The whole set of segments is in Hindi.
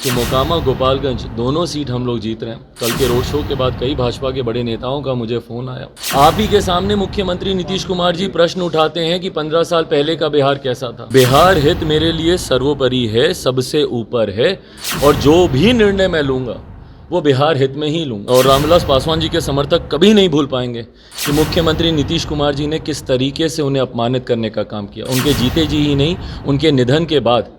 कि मोकामा गोपालगंज दोनों सीट हम लोग जीत रहे हैं। कल के रोड शो के बाद कई भाजपा के बड़े नेताओं का मुझे फ़ोन आया। आप ही के सामने मुख्यमंत्री नीतीश कुमार जी प्रश्न उठाते हैं कि 15 साल पहले का बिहार कैसा था। बिहार हित मेरे लिए सर्वोपरि है, सबसे ऊपर है, और जो भी निर्णय मैं लूँगा वो बिहार हित में ही लूँगा। और रामविलास पासवान जी के समर्थक कभी नहीं भूल पाएंगे कि मुख्यमंत्री नीतीश कुमार जी ने किस तरीके से उन्हें अपमानित करने का काम किया। उनके जीते जी ही नहीं, उनके निधन के बाद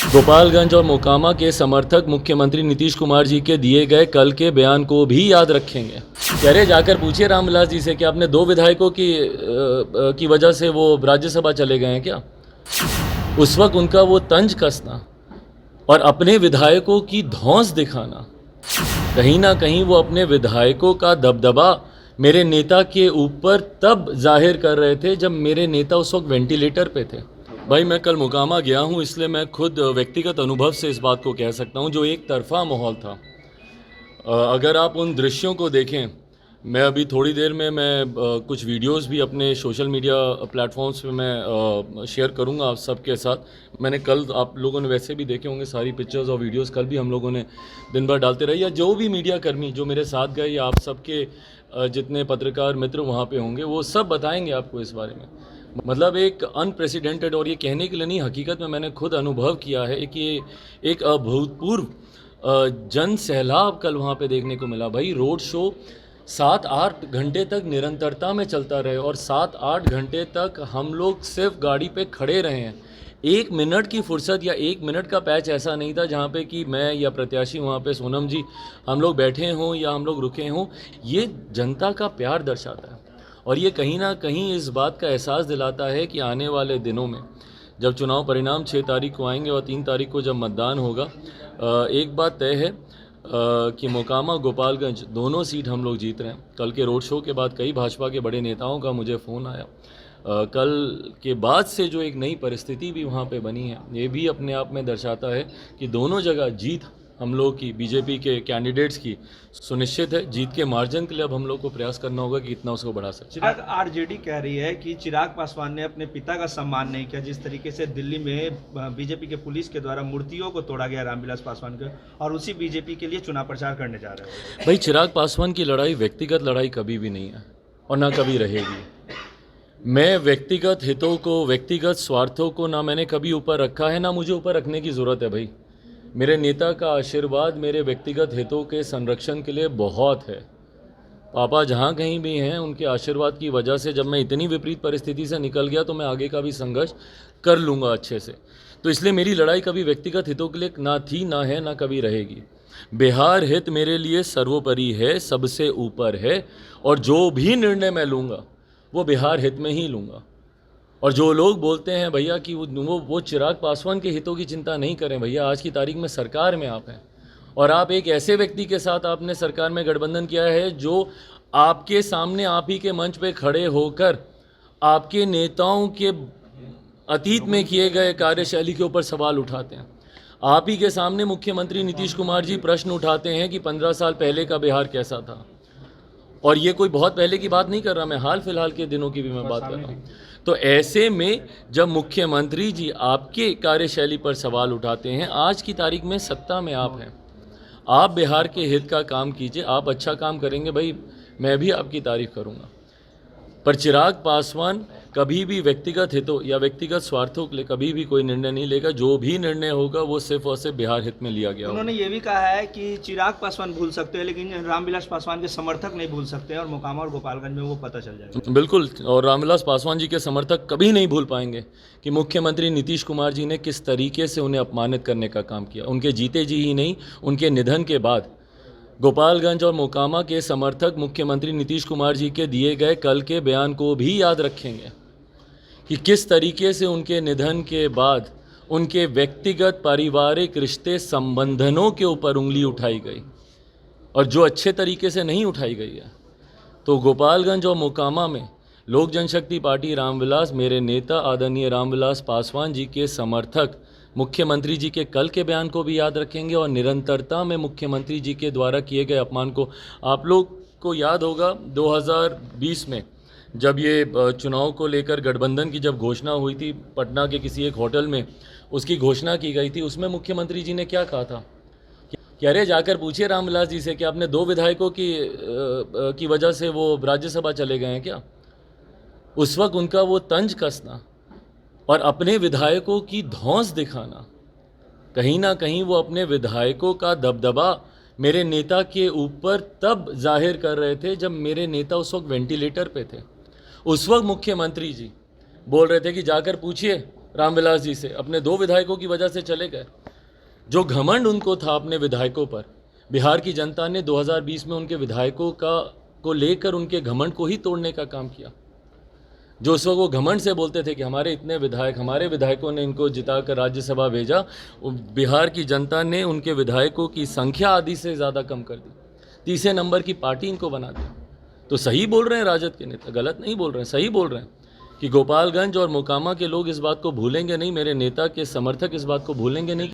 गोपालगंज और मोकामा के समर्थक मुख्यमंत्री नीतीश कुमार जी के दिए गए कल के बयान को भी याद रखेंगे। कह रहे जाकर पूछिए रामविलास जी से कि आपने 2 विधायकों की वजह से वो राज्यसभा चले गए हैं क्या। उस वक्त उनका वो तंज कसना और अपने विधायकों की धौंस दिखाना, कहीं ना कहीं वो अपने विधायकों का दबदबा मेरे नेता के ऊपर तब जाहिर कर रहे थे जब मेरे नेता उस वक्त वेंटिलेटर पे थे। भाई मैं कल मोकामा गया हूँ, इसलिए मैं खुद व्यक्तिगत अनुभव से इस बात को कह सकता हूँ। जो एक तरफा माहौल था, अगर आप उन दृश्यों को देखें, मैं अभी थोड़ी देर में कुछ वीडियोस भी अपने सोशल मीडिया प्लेटफॉर्म्स पे मैं शेयर करूंगा आप सबके साथ। मैंने कल, आप लोगों ने वैसे भी देखे होंगे सारी पिक्चर्स और वीडियोस, कल भी हम लोगों ने दिन भर डालते रहे, या जो भी मीडिया कर्मी जो मेरे साथ गए या आप सबके जितने पत्रकार मित्र वहाँ पे होंगे वो सब बताएंगे आपको इस बारे में। मतलब एक अनप्रेसिडेंटेड, और ये कहने के लिए नहीं, हकीकत में मैंने खुद अनुभव किया है कि एक अभूतपूर्व जन सैलाब कल वहाँ पे देखने को मिला। भाई रोड शो 7-8 घंटे तक निरंतरता में चलता रहे और 7-8 घंटे तक हम लोग सिर्फ गाड़ी पे खड़े रहे हैं। 1 मिनट की फुर्सत या 1 मिनट का पैच ऐसा नहीं था जहाँ पे कि मैं या प्रत्याशी वहाँ पे सोनम जी हम लोग बैठे हों या हम लोग रुके हों। ये जनता का प्यार दर्शाता है और ये कहीं ना कहीं इस बात का एहसास दिलाता है कि आने वाले दिनों में जब चुनाव परिणाम 6 तारीख को आएंगे और 3 तारीख को जब मतदान होगा, एक बात तय है कि मोकामा गोपालगंज दोनों सीट हम लोग जीत रहे हैं। कल के रोड शो के बाद कई भाजपा के बड़े नेताओं का मुझे फ़ोन आया। कल के बाद से जो एक नई परिस्थिति भी वहाँ पे बनी है, ये भी अपने आप में दर्शाता है कि दोनों जगह जीत हम लोग की, बीजेपी के कैंडिडेट्स की सुनिश्चित है। जीत के मार्जिन के लिए अब हम लोग को प्रयास करना होगा कि कितना उसको बढ़ा सकते। चिराग, आरजेडी कह रही है कि चिराग पासवान ने अपने पिता का सम्मान नहीं किया, जिस तरीके से दिल्ली में बीजेपी के पुलिस के द्वारा मूर्तियों को तोड़ा गया रामविलास पासवान के, और उसी बीजेपी के लिए चुनाव प्रचार करने जा रहे हैं। भाई चिराग पासवान की लड़ाई व्यक्तिगत लड़ाई कभी भी नहीं है और ना कभी रहेगी। मैं व्यक्तिगत हितों को, व्यक्तिगत स्वार्थों को ना मैंने कभी ऊपर रखा है, ना मुझे ऊपर रखने की ज़रूरत है। भाई मेरे नेता का आशीर्वाद मेरे व्यक्तिगत हितों के संरक्षण के लिए बहुत है। पापा जहाँ कहीं भी हैं उनके आशीर्वाद की वजह से जब मैं इतनी विपरीत परिस्थिति से निकल गया तो मैं आगे का भी संघर्ष कर लूँगा अच्छे से। तो इसलिए मेरी लड़ाई कभी व्यक्तिगत हितों के लिए ना थी, ना है, ना कभी रहेगी। बिहार हित मेरे लिए सर्वोपरि है, सबसे ऊपर है, और जो भी निर्णय मैं लूँगा वो बिहार हित में ही लूँगा। और जो लोग बोलते हैं भैया कि वो चिराग पासवान के हितों की चिंता नहीं करें, भैया आज की तारीख में सरकार में आप हैं और आप एक ऐसे व्यक्ति के साथ आपने सरकार में गठबंधन किया है जो आपके सामने आप ही के मंच पे खड़े होकर आपके नेताओं के अतीत में किए गए कार्यशैली के ऊपर सवाल उठाते हैं। आप ही के सामने मुख्यमंत्री नीतीश कुमार जी प्रश्न उठाते हैं कि 15 साल पहले का बिहार कैसा था। और ये कोई बहुत पहले की बात नहीं कर रहा, मैं हाल फिलहाल के दिनों की भी मैं बात कर रहा हूँ। तो ऐसे में जब मुख्यमंत्री जी आपके कार्यशैली पर सवाल उठाते हैं, आज की तारीख में सत्ता में आप हैं, आप बिहार के हित का काम कीजिए, आप अच्छा काम करेंगे भाई, मैं भी आपकी तारीफ करूँगा। पर चिराग पासवान कभी भी व्यक्तिगत हितों या व्यक्तिगत स्वार्थों के लिए कभी भी कोई निर्णय नहीं लेगा। जो भी निर्णय होगा वो सिर्फ और सिर्फ बिहार हित में लिया गया। उन्होंने ये भी कहा है कि चिराग पासवान भूल सकते हैं लेकिन रामविलास पासवान के समर्थक नहीं भूल सकते हैं, और मोकामा और गोपालगंज में वो पता चल जाएगा। बिल्कुल, और रामविलास पासवान जी के समर्थक कभी नहीं भूल पाएंगे कि मुख्यमंत्री नीतीश कुमार जी ने किस तरीके से उन्हें अपमानित करने का काम किया। उनके जीते जी ही नहीं, उनके निधन के बाद गोपालगंज और मोकामा के समर्थक मुख्यमंत्री नीतीश कुमार जी के दिए गए कल के बयान को भी याद रखेंगे कि किस तरीके से उनके निधन के बाद उनके व्यक्तिगत पारिवारिक रिश्ते संबंधनों के ऊपर उंगली उठाई गई और जो अच्छे तरीके से नहीं उठाई गई है। तो गोपालगंज और मोकामा में लोक जनशक्ति पार्टी रामविलास, मेरे नेता आदरणीय रामविलास पासवान जी के समर्थक मुख्यमंत्री जी के कल के बयान को भी याद रखेंगे और निरंतरता में मुख्यमंत्री जी के द्वारा किए गए अपमान को। आप लोग को याद होगा 2020 में जब ये चुनाव को लेकर गठबंधन की जब घोषणा हुई थी, पटना के किसी एक होटल में उसकी घोषणा की गई थी, उसमें मुख्यमंत्री जी ने क्या कहा था कि अरे जाकर पूछिए रामविलास जी से कि आपने 2 विधायकों की वजह से वो राज्यसभा चले गए हैं क्या। उस वक्त उनका वो तंज कसना और अपने विधायकों की धौंस दिखाना, कहीं ना कहीं वो अपने विधायकों का दबदबा मेरे नेता के ऊपर तब जाहिर कर रहे थे जब मेरे नेता उस वक्त वेंटिलेटर पे थे। उस वक्त मुख्यमंत्री जी बोल रहे थे कि जाकर पूछिए रामविलास जी से, अपने 2 विधायकों की वजह से चले गए। जो घमंड उनको था अपने विधायकों पर, बिहार की जनता ने 2020 में उनके विधायकों को लेकर उनके घमंड को ही तोड़ने का काम किया। जो उस वक्त वो घमंड से बोलते थे कि हमारे इतने विधायक, हमारे विधायकों ने इनको जिताकर राज्यसभा भेजा, बिहार की जनता ने उनके विधायकों की संख्या आधी से ज़्यादा कम कर दी, तीसरे नंबर की पार्टी इनको बना दी। तो सही बोल रहे हैं राजद के नेता, गलत नहीं बोल रहे हैं, सही बोल रहे हैं कि गोपालगंज और मोकामा के लोग इस बात को भूलेंगे नहीं, मेरे नेता के समर्थक इस बात को भूलेंगे नहीं।